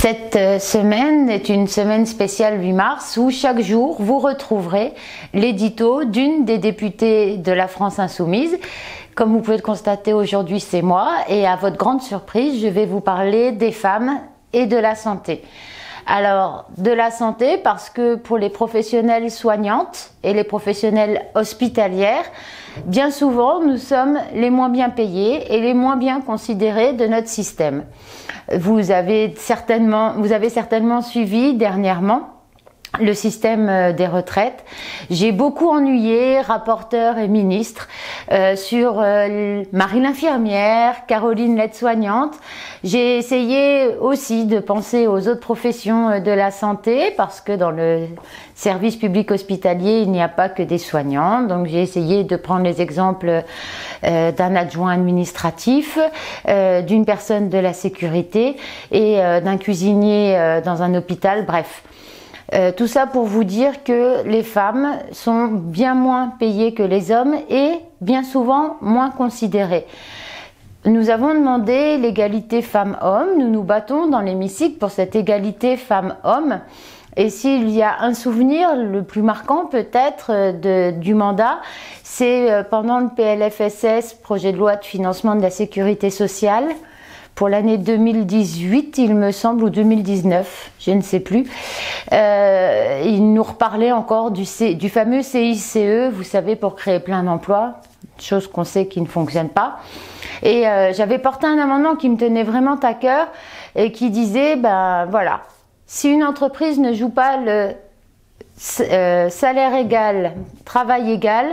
Cette semaine est une semaine spéciale 8 mars où chaque jour vous retrouverez l'édito d'une des députées de la France Insoumise. Comme vous pouvez le constater, aujourd'hui c'est moi et à votre grande surprise, je vais vous parler des femmes et de la santé. Alors, de la santé parce que pour les professionnelles soignantes et les professionnelles hospitalières, bien souvent nous sommes les moins bien payés et les moins bien considérés de notre système. Vous avez certainement suivi dernièrement le système des retraites. J'ai beaucoup ennuyé rapporteurs et ministres sur Marie l'infirmière, Caroline l'aide-soignante. J'ai essayé aussi de penser aux autres professions de la santé parce que dans le service public hospitalier, il n'y a pas que des soignants. Donc j'ai essayé de prendre les exemples d'un adjoint administratif, d'une personne de la sécurité et d'un cuisinier dans un hôpital, bref. Tout ça pour vous dire que les femmes sont bien moins payées que les hommes et bien souvent moins considérées. Nous avons demandé l'égalité femmes-hommes, nous nous battons dans l'hémicycle pour cette égalité femmes-hommes. Et s'il y a un souvenir le plus marquant peut-être du mandat, c'est pendant le PLFSS, projet de loi de financement de la sécurité sociale, pour l'année 2018, il me semble, ou 2019, je ne sais plus. Il nous reparlait encore du fameux CICE, vous savez, pour créer plein d'emplois, chose qu'on sait qui ne fonctionne pas. Et j'avais porté un amendement qui me tenait vraiment à cœur et qui disait, ben voilà, si une entreprise ne joue pas le salaire égal, travail égal,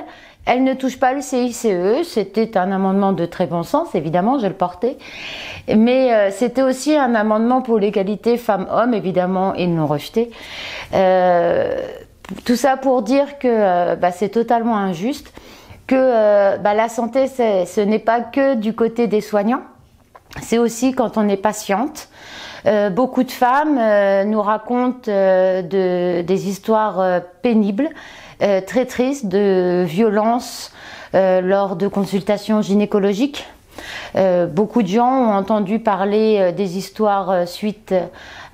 elle ne touche pas le CICE. C'était un amendement de très bon sens, évidemment, je le portais. Mais c'était aussi un amendement pour l'égalité femmes-hommes, évidemment, ils l'ont rejeté. Tout ça pour dire que c'est totalement injuste, que la santé, ce n'est pas que du côté des soignants, c'est aussi quand on est patiente. Beaucoup de femmes nous racontent des histoires pénibles, très tristes, de violences lors de consultations gynécologiques. Beaucoup de gens ont entendu parler des histoires suite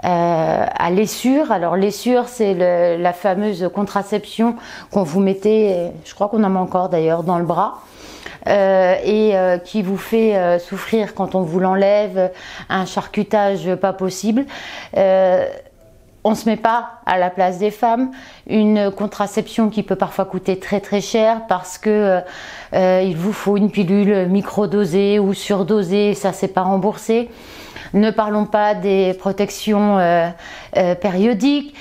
à l'essure. Alors l'essure, c'est la fameuse contraception qu'on vous mettez, je crois qu'on en met encore d'ailleurs, dans le bras. Qui vous fait souffrir quand on vous l'enlève, un charcutage pas possible. On ne se met pas à la place des femmes, une contraception qui peut parfois coûter très très cher parce que il vous faut une pilule microdosée ou surdosée, et ça c'est pas remboursé. Ne parlons pas des protections périodiques,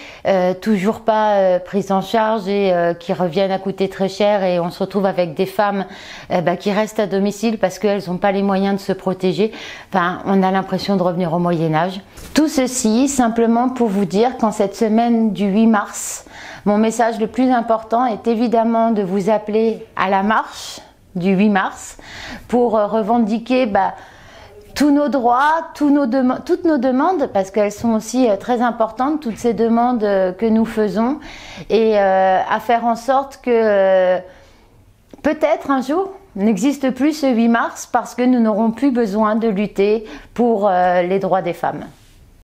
toujours pas prises en charge et qui reviennent à coûter très cher, et on se retrouve avec des femmes qui restent à domicile parce qu'elles n'ont pas les moyens de se protéger. Enfin, on a l'impression de revenir au Moyen-Âge. Tout ceci simplement pour vous dire qu'en cette semaine du 8 mars, mon message le plus important est évidemment de vous appeler à la marche du 8 mars pour revendiquer tous nos droits, toutes nos demandes, parce qu'elles sont aussi très importantes, toutes ces demandes que nous faisons, et à faire en sorte que peut-être un jour n'existe plus ce 8 mars parce que nous n'aurons plus besoin de lutter pour les droits des femmes.